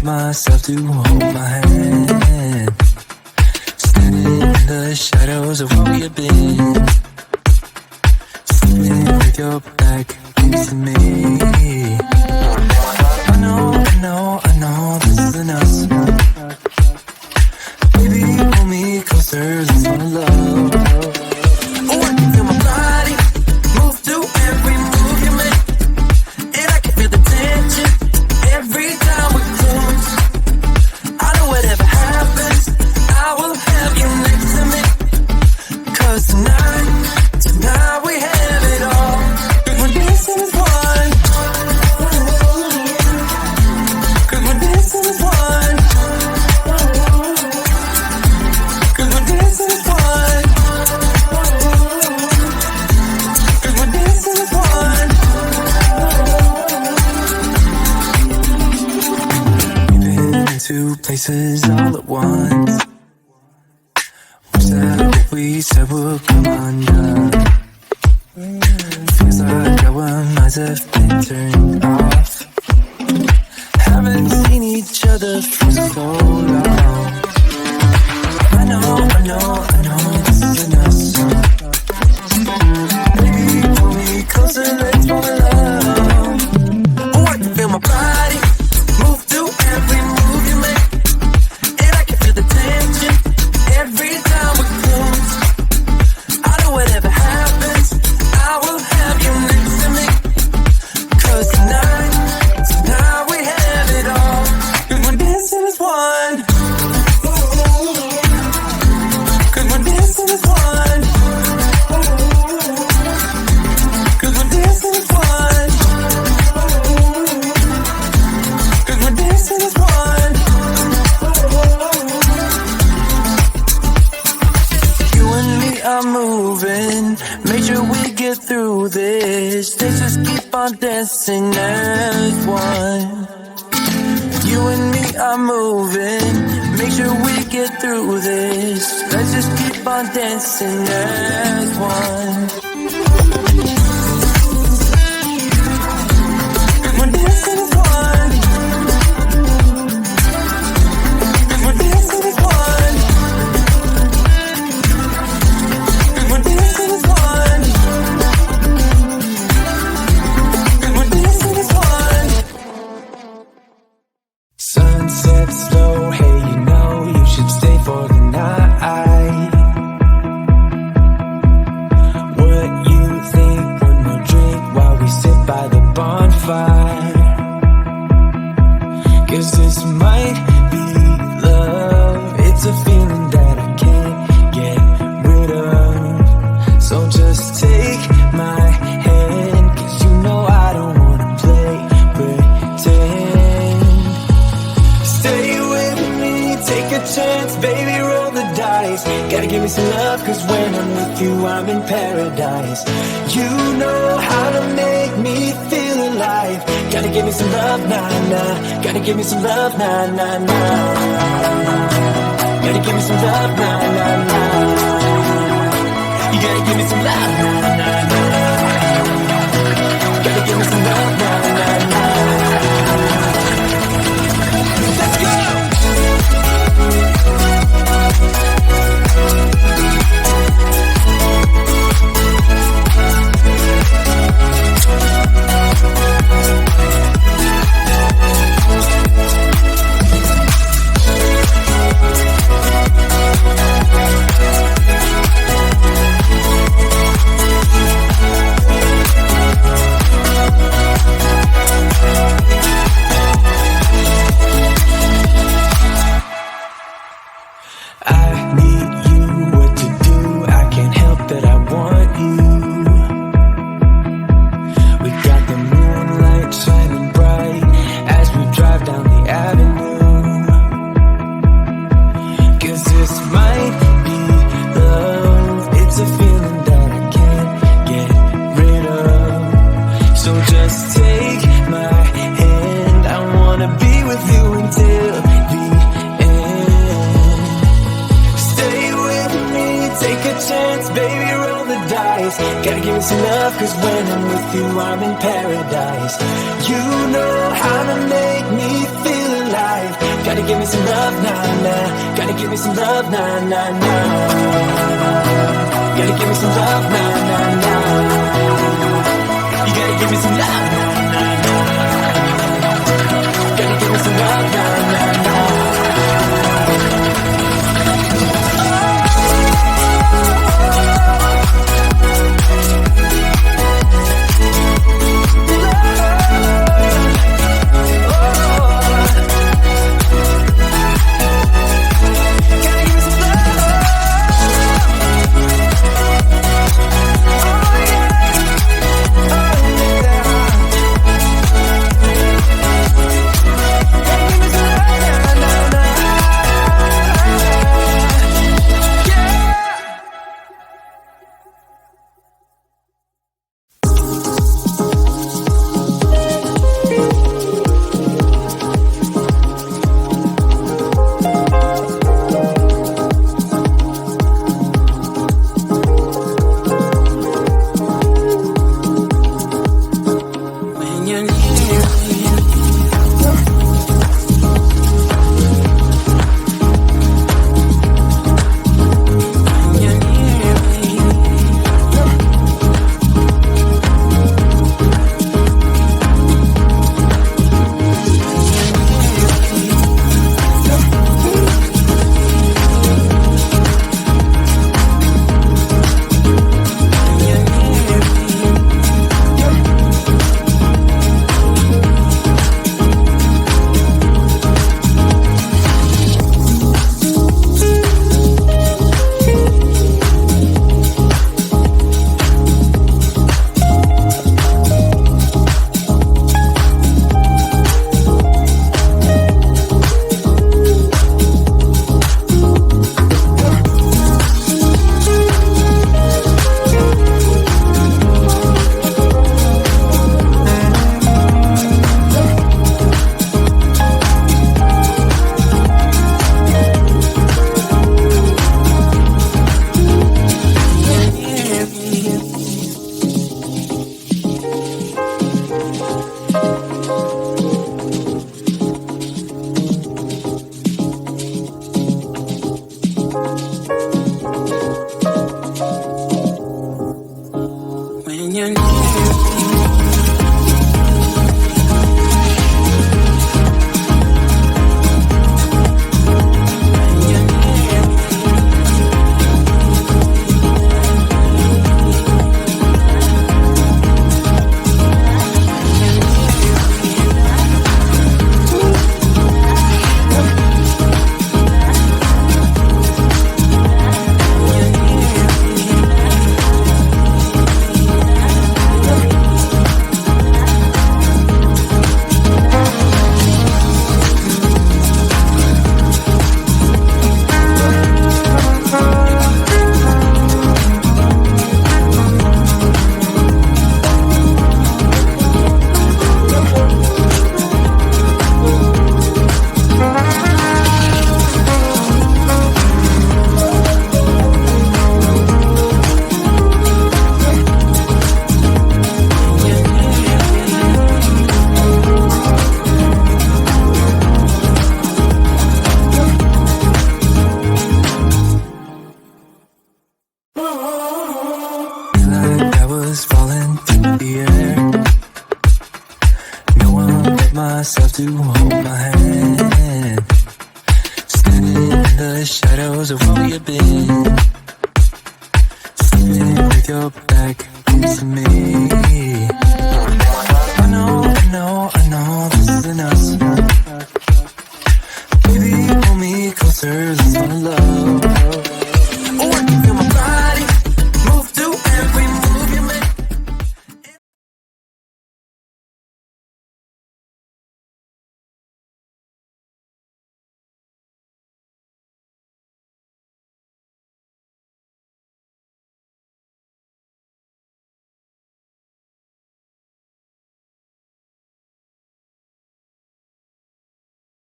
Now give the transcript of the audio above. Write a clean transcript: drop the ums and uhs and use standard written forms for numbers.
myself to hold my hand. Standing in the shadows of what we have been. Sleeping with your back against me. I know this isn't us. Baby, pull me closer, let's fall in love. Oh, I can feel my body move to every move you make. And I can feel the tension every time we close. I know whatever happens, I will have you next to me. 'Cause tonight we have it all. We're dancing as one. 'Cause we're dancing as one. 'Cause we're dancing as one. 'Cause we're dancing as one. We've been in two places all at once. Wish that what we said would come undone. Feels like our minds have been turned off. Haven't seen each other for so long. I know this isn't us. Baby, pull me closer, let's fall in love. Oh, I can feel my body move to every move you make. And I can feel the tension every time we close. I know whatever happens, I will have you next to me. 'Cause tonight we have it all. 'Cause we're dancing as one. 'Cause we're dancing as one. 'Cause we're dancing as one. 'Cause we're dancing as one. You and me are moving, make sure we get through this. Let's just keep on dancing as one. You and me are moving, make sure we get through this. Let's just keep on dancing as one. 'Cause we're dancing as one. 'Cause we're dancing as one. 'Cause we're dancing as one. 'Cause we're dancing as one. Sunset slow, hey, you know you should stay for the night. What you think? One more drink while we sit by the bonfire. 'Cause this might be love. It's a feeling that I can't get rid of. So just take my hand, 'cause you know I don't wanna play pretend. Stay with me, take a chance, baby, roll the dice. Gotta give me some love, 'cause when I'm with you, I'm in paradise. You know how to make me feel alive. Gotta give me some love, nah, nah. Gotta give me some love, nah, nah, nah. Gotta give me some love, nah, nah, nah. You gotta give me some love, nah, nah, nah. Gotta give me some love, nah, nah, nah. Let's go! Gotta give me some love, 'cause when I'm with you, I'm in paradise. You know how to make me feel alive. give me some love, nah, nah. Gotta give me some love, nah, nah, nah. Gotta give me some love, nah, nah, nah. You gotta give me some love, nah, nah, nah. Gotta give me some love, nah, nah, nah. myself to hold my hand, standing in the shadows of where you've been, sitting with your back to me. I know this isn't us.